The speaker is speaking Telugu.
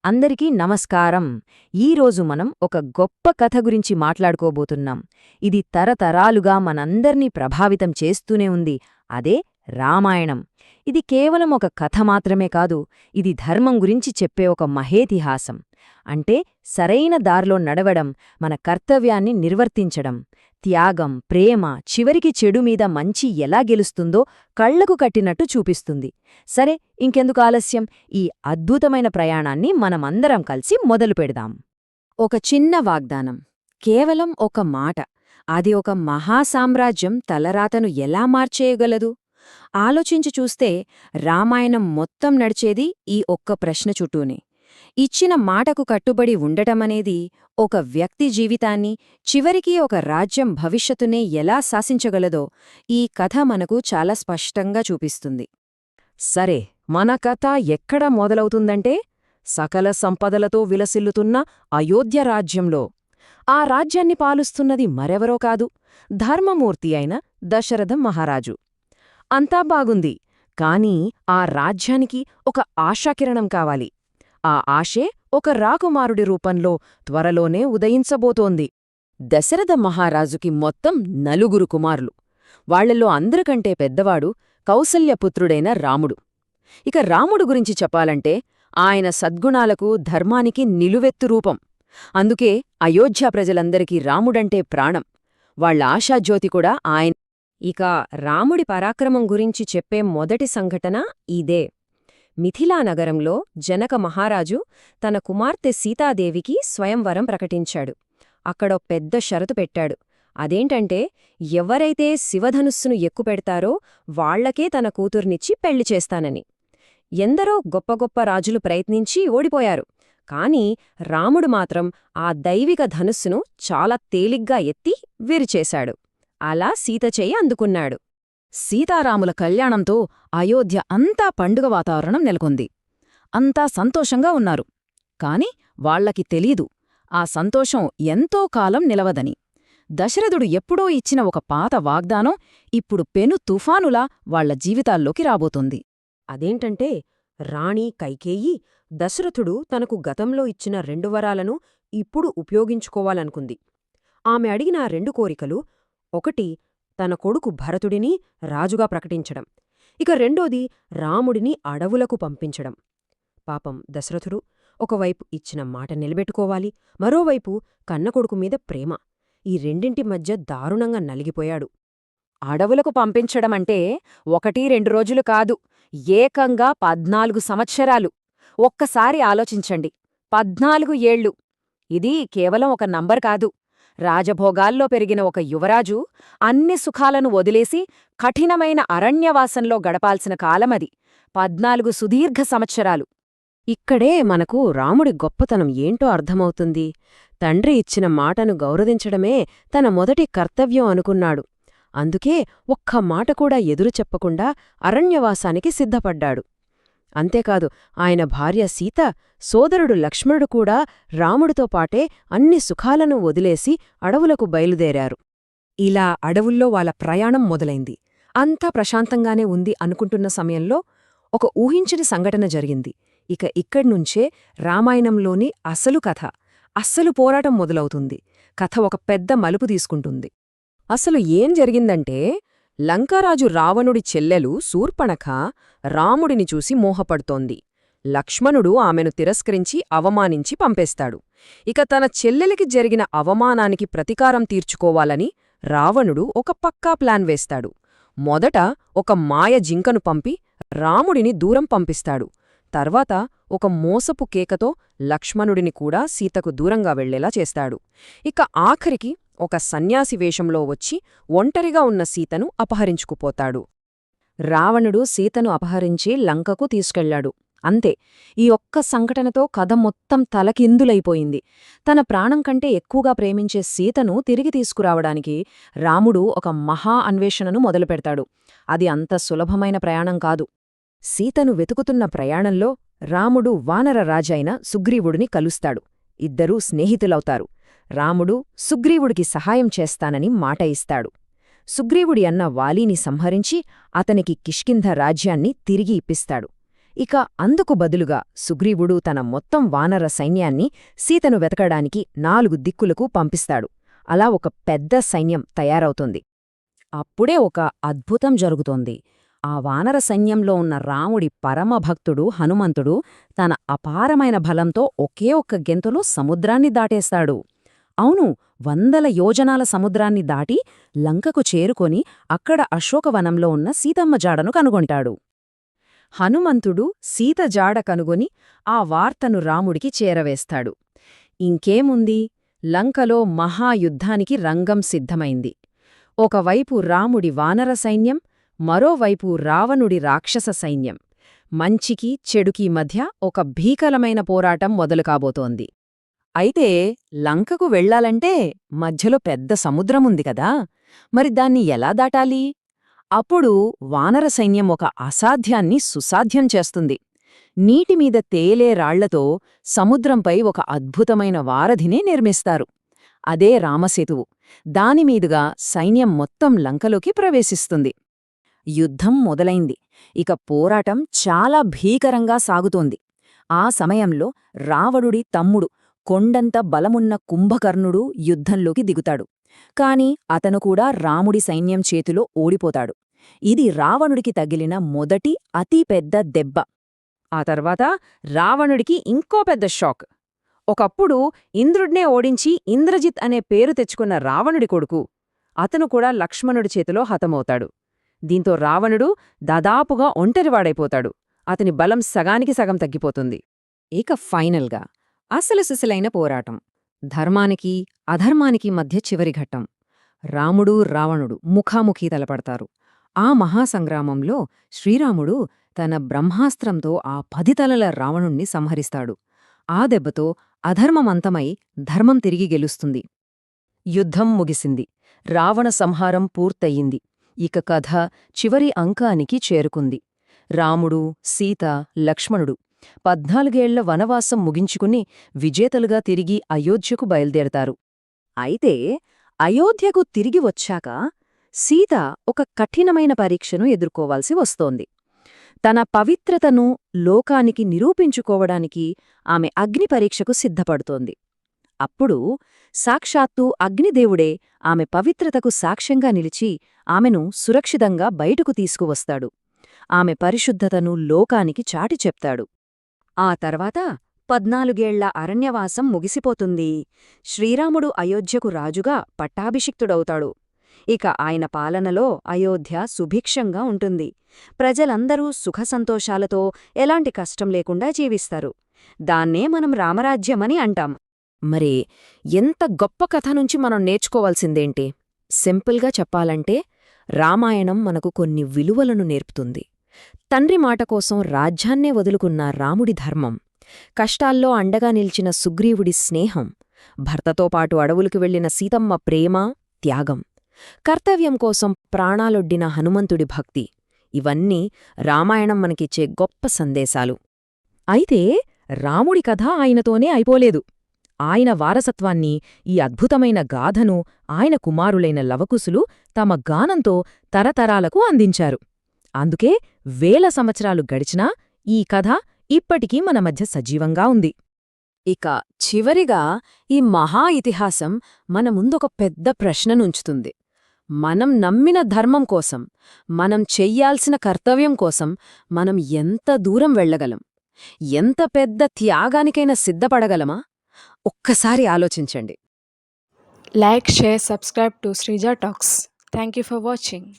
అందరికీ నమస్కారం. ఈరోజు మనం ఒక గొప్ప కథ గురించి మాట్లాడుకోబోతున్నాం. ఇది తరతరాలుగా మనందర్నీ ప్రభావితం చేస్తూనే ఉంది. అదే రామాయణం. ఇది కేవలం ఒక కథ మాత్రమే కాదు, ఇది ధర్మం గురించి చెప్పే ఒక మహేతిహాసం. అంటే సరైన దారిలో నడవడం, మన కర్తవ్యాన్ని నిర్వర్తించడం, త్యాగం, ప్రేమ, చివరికి చెడు మీద మంచి ఎలా గెలుస్తుందో కళ్లకు కట్టినట్టు చూపిస్తుంది. సరే, ఇంకెందుకు ఆలస్యం, ఈ అద్భుతమైన ప్రయాణాన్ని మనమందరం కలిసి మొదలుపెడదాం. ఒక చిన్న వాగ్దానం, కేవలం ఒక మాట, అది ఒక మహాసామ్రాజ్యం తలరాతను ఎలా మార్చేయగలదు? ఆలోచించి చూస్తే రామాయణం మొత్తం నడిచేది ఈ ఒక్క ప్రశ్న చుట్టూనే. ఇచ్చిన మాటకు కట్టుబడి ఉండటమనేది ఒక వ్యక్తి జీవితాన్ని, చివరికి ఒక రాజ్యం భవిష్యత్తునే ఎలా శాసించగలదో ఈ కథ మనకు చాలా స్పష్టంగా చూపిస్తుంది. సరే, మన కథ ఎక్కడ మొదలవుతుందంటే సకల సంపదలతో విలసిల్లుతున్న అయోధ్య రాజ్యంలో. ఆ రాజ్యాన్ని పాలుస్తున్నది మరెవరో కాదు, ధర్మమూర్తి అయిన దశరథ మహారాజు. అంతా బాగుంది, కాని ఆ రాజ్యానికి ఒక ఆశాకిరణం కావాలి. ఆ ఆశే ఒక రాకుమారుడి రూపంలో త్వరలోనే ఉదయించబోతోంది. దశరథ మహారాజుకి మొత్తం 4 కుమారులు. వాళ్లలో అందరికంటే పెద్దవాడు కౌసల్యపుత్రుడైన రాముడు. ఇక రాముడు గురించి చెప్పాలంటే ఆయన సద్గుణాలకు, ధర్మానికి నిలువెత్తు రూపం. అందుకే అయోధ్య ప్రజలందరికీ రాముడంటే ప్రాణం. వాళ్ల ఆశాజ్యోతి కూడా ఆయన. ఇక రాముడి పరాక్రమం గురించి చెప్పే మొదటి సంఘటన ఇదే. మిథిలానగరంలో జనక మహారాజు తన కుమార్తె సీతాదేవికి స్వయంవరం ప్రకటించాడు. అక్కడో పెద్ద షరతు పెట్టాడు. అదేంటంటే, ఎవరైతే శివధనుస్సును ఎక్కుపెడతారో వాళ్లకే తన కూతుర్నిచ్చి పెళ్లి చేస్తానని. ఎందరో గొప్ప గొప్ప రాజులు ప్రయత్నించి ఓడిపోయారు. కాని రాముడు మాత్రం ఆ దైవిక ధనుస్సును చాలా తేలిగ్గా ఎత్తి విరిచేశాడు. అలా సీత చెయ్యి అందుకున్నాడు. సీతారాముల కళ్యాణంతో అయోధ్య అంతా పండుగ వాతావరణం నెలకొంది. అంతా సంతోషంగా ఉన్నారు. కాని వాళ్లకి తెలీదు, ఆ సంతోషం ఎంతో కాలం నిలవదని. దశరథుడు ఎప్పుడో ఇచ్చిన ఒక పాత వాగ్దానం ఇప్పుడు పెను తుఫానులా వాళ్ల జీవితాల్లోకి రాబోతోంది. అదేంటంటే, రాణి కైకేయి దశరథుడు తనకు గతంలో ఇచ్చిన 2 వరాలను ఇప్పుడు ఉపయోగించుకోవాలనుకుంది. ఆమె అడిగిన 2 కోరికలు, ఒకటి తన కొడుకు భరతుడిని రాజుగా ప్రకటించడం, ఇక రెండోది రాముడిని అడవులకు పంపించడం. పాపం దశరథుడు ఒకవైపు ఇచ్చిన మాట నిలబెట్టుకోవాలి, మరోవైపు కన్నకొడుకు మీద ప్రేమ. ఈ రెండింటి మధ్య దారుణంగా నలిగిపోయాడు. అడవులకు పంపించడమంటే 1-2 రోజులు కాదు, ఏకంగా 14 సంవత్సరాలు. ఒక్కసారి ఆలోచించండి, 14 ఏళ్ళు. ఇది కేవలం ఒక నంబర్ కాదు. రాజభోగాల్లో పెరిగిన ఒక యువరాజు అన్ని సుఖాలను వదిలేసి కఠినమైన అరణ్యవాసంలో గడపాల్సిన కాలమది. 14 సుదీర్ఘ సంవత్సరాలు. ఇక్కడే మనకు రాముడి గొప్పతనం ఏంటో అర్థమవుతుంది. తండ్రి ఇచ్చిన మాటను గౌరవించడమే తన మొదటి కర్తవ్యం అనుకున్నాడు. అందుకే ఒక్క మాట కూడా ఎదురు చెప్పకుండా అరణ్యవాసానికి సిద్ధపడ్డాడు. అంతేకాదు, ఆయన భార్య సీత, సోదరుడు లక్ష్మణుడు కూడా రాముడితో పాటే అన్ని సుఖాలను వదిలేసి అడవులకు బయలుదేరారు. ఇలా అడవుల్లో వాళ్ళ ప్రయాణం మొదలైంది. అంతా ప్రశాంతంగానే ఉంది అనుకుంటున్న సమయంలో ఒక ఊహించని సంఘటన జరిగింది. ఇక ఇక్కడ్నుంచే రామాయణంలోని అసలు కథ, అస్సలు పోరాటం మొదలవుతుంది. కథ ఒక పెద్ద మలుపు తీసుకుంటుంది. అసలు ఏం జరిగిందంటే, లంకారాజు రావణుడి చెల్లెలు శూర్పణఖ రాముడిని చూసి మోహపడుతోంది. లక్ష్మణుడు ఆమెను తిరస్కరించి అవమానించి పంపేస్తాడు. ఇక తన చెల్లెలికి జరిగిన అవమానానికి ప్రతీకారం తీర్చుకోవాలని రావణుడు ఒక పక్కా ప్లాన్ వేస్తాడు. మొదట ఒక మాయ జింకను పంపి రాముడిని దూరం పంపిస్తాడు. తర్వాత ఒక మోసపు కేకతో లక్ష్మణుడిని కూడా సీతకు దూరంగా వెళ్లేలా చేస్తాడు. ఇక ఆఖరికి ఒక సన్యాసి వేషంలో వచ్చి ఒంటరిగా ఉన్న సీతను అపహరించుకుపోతాడు. రావణుడు సీతను అపహరించి లంకకు తీసుకెళ్లాడు. అంతే, ఈ ఒక్క సంఘటనతో కథ మొత్తం తలకిందులైపోయింది. తన ప్రాణం కంటే ఎక్కువగా ప్రేమించే సీతను తిరిగి తీసుకురావడానికి రాముడు ఒక మహా అన్వేషణను మొదలుపెడతాడు. అది అంత సులభమైన ప్రయాణం కాదు. సీతను వెతుకుతున్న ప్రయాణంలో రాముడు వానర రాజైన సుగ్రీవుడిని కలుస్తాడు. ఇద్దరూ స్నేహితులవుతారు. రాముడు సుగ్రీవుడికి సహాయం చేస్తానని మాట ఇస్తాడు. సుగ్రీవుడి అన్న వాలీని సంహరించి అతనికి కిష్కింధ రాజ్యాన్ని తిరిగి ఇప్పిస్తాడు. ఇక అందుకు బదులుగా సుగ్రీవుడు తన మొత్తం వానర సైన్యాన్ని సీతను వెతకడానికి 4 దిక్కులకు పంపిస్తాడు. అలా ఒక పెద్ద సైన్యం తయారవుతుంది. అప్పుడే ఒక అద్భుతం జరుగుతోంది. ఆ వానర సైన్యంలో ఉన్న రాముడి పరమభక్తుడు హనుమంతుడు తన అపారమైన బలంతో ఒకే ఒక్క గెంతులో సముద్రాన్ని దాటేస్తాడు. అవును, 100 యోజనాల సముద్రాన్ని దాటి లంకకు చేరుకొని అక్కడ అశోకవనంలో ఉన్న సీతమ్మ జాడను కనుగొంటాడు. హనుమంతుడు సీత జాడ కనుగొని ఆ వార్తను రాముడికి చేరవేస్తాడు. ఇంకేముంది, లంకలో మహాయుద్ధానికి రంగం సిద్ధమైంది. ఒకవైపు రాముడి వానర సైన్యం, మరోవైపు రావణుడి రాక్షస సైన్యం. మంచికి చెడుకీ మధ్య ఒక భీకరమైన పోరాటం మొదలుకాబోతోంది. అయితే లంకకు వెళ్లాలంటే మధ్యలో పెద్ద సముద్రముంది కదా, మరి దాన్ని ఎలా దాటాలి? అప్పుడు వానర సైన్యం ఒక అసాధ్యాన్ని సుసాధ్యం చేస్తుంది. నీటిమీద తేలే రాళ్లతో సముద్రంపై ఒక అద్భుతమైన వారధినే నిర్మిస్తారు. అదే రామసేతువు. దానిమీదుగా సైన్యం మొత్తం లంకలోకి ప్రవేశిస్తుంది. యుద్ధం మొదలైంది. ఇక పోరాటం చాలా భీకరంగా సాగుతోంది. ఆ సమయంలో రావణుడి తమ్ముడు కొండంత బలమున్న కుంభకర్ణుడు యుద్ధంలోకి దిగుతాడు. కాని అతను కూడా రాముడి సైన్యం చేతిలో ఓడిపోతాడు. ఇది రావణుడికి తగిలిన మొదటి అతిపెద్ద దెబ్బ. ఆ తర్వాత రావణుడికి ఇంకో పెద్ద షాక్. ఒకప్పుడు ఇంద్రుడ్నే ఓడించి ఇంద్రజిత్ అనే పేరు తెచ్చుకున్న రావణుడి కొడుకు, అతను కూడా లక్ష్మణుడి చేతిలో హతమవుతాడు. దీంతో రావణుడు దాదాపుగా ఒంటరివాడైపోతాడు. అతని బలం సగానికి సగం తగ్గిపోతుంది. ఇక ఫైనల్గా అసలు సిసలైన పోరాటం, ధర్మానికి అధర్మానికి మధ్య చివరి ఘట్టం. రాముడు రావణుడు ముఖాముఖీ తలపడతారు. ఆ మహాసంగ్రామంలో శ్రీరాముడు తన బ్రహ్మాస్త్రంతో ఆ 10 తలల రావణుణ్ణి సంహరిస్తాడు. ఆ దెబ్బతో అధర్మమంతమై ధర్మం తిరిగి గెలుస్తుంది. యుద్ధం ముగిసింది. రావణ సంహారం పూర్తయింది. ఇక కథ చివరి అంకానికి చేరుకుంది. రాముడు, సీత, లక్ష్మణుడు 14 ఏళ్ల వనవాసం ముగించుకుని విజేతలుగా తిరిగి అయోధ్యకు బయల్దేరతారు. అయితే అయోధ్యకు తిరిగి వచ్చాక సీత ఒక కఠినమైన పరీక్షను ఎదుర్కోవాల్సి వస్తోంది. తన పవిత్రతను లోకానికి నిరూపించుకోవడానికి ఆమె అగ్నిపరీక్షకు సిద్ధపడుతోంది. అప్పుడు సాక్షాత్తూ అగ్నిదేవుడే ఆమె పవిత్రతకు సాక్ష్యంగా నిలిచి ఆమెను సురక్షితంగా బయటకు తీసుకువస్తాడు. ఆమె పరిశుద్ధతను లోకానికి చాటి చెప్తాడు. ఆ తర్వాత 14 ఏళ్ల అరణ్యవాసం ముగిసిపోతుంది. శ్రీరాముడు అయోధ్యకు రాజుగా పట్టాభిషిక్తుడవుతాడు. ఇక ఆయన పాలనలో అయోధ్య సుభిక్షంగా ఉంటుంది. ప్రజలందరూ సుఖసంతోషాలతో ఎలాంటి కష్టం లేకుండా జీవిస్తారు. దాన్నే మనం రామరాజ్యమని అంటాం. మరి ఎంత గొప్ప కథ నుంచి మనం నేర్చుకోవాల్సిందేంటి? సింపుల్గా చెప్పాలంటే రామాయణం మనకు కొన్ని విలువలను నేర్పుతుంది. తండ్రి మాట కోసం రాజ్యాన్నే వదులుకున్న రాముడి ధర్మం, కష్టాల్లో అండగా నిలిచిన సుగ్రీవుడి స్నేహం, భర్తతో పాటు అడవులకు వెళ్లిన సీతమ్మ ప్రేమ, త్యాగం, కర్తవ్యం కోసం ప్రాణాలొడ్డిన హనుమంతుడి భక్తి, ఇవన్నీ రామాయణం మనకిచ్చే గొప్ప సందేశాలు. అయితే రాముడి కథ ఆయనతోనే అయిపోలేదు. ఆయన వారసత్వాన్ని, ఈ అద్భుతమైన గాథను ఆయన కుమారులైన లవకుశులు తమ గానంతో తరతరాలకు అందించారు. అందుకే 1000 సంవత్సరాలు గడిచినా ఈ కథ ఇప్పటికీ మన మధ్య సజీవంగా ఉంది. ఇక చివరిగా ఈ మహా ఇతిహాసం మన ముందొక పెద్ద ప్రశ్ననుంచుతుంది. మనం నమ్మిన ధర్మం కోసం, మనం చెయ్యాల్సిన కర్తవ్యం కోసం మనం ఎంత దూరం వెళ్లగలం? ఎంత పెద్ద త్యాగానికైనా సిద్ధపడగలమా? ఒక్కసారి ఆలోచించండి. Like, share, subscribe to Srija Talks. Thank you for watching.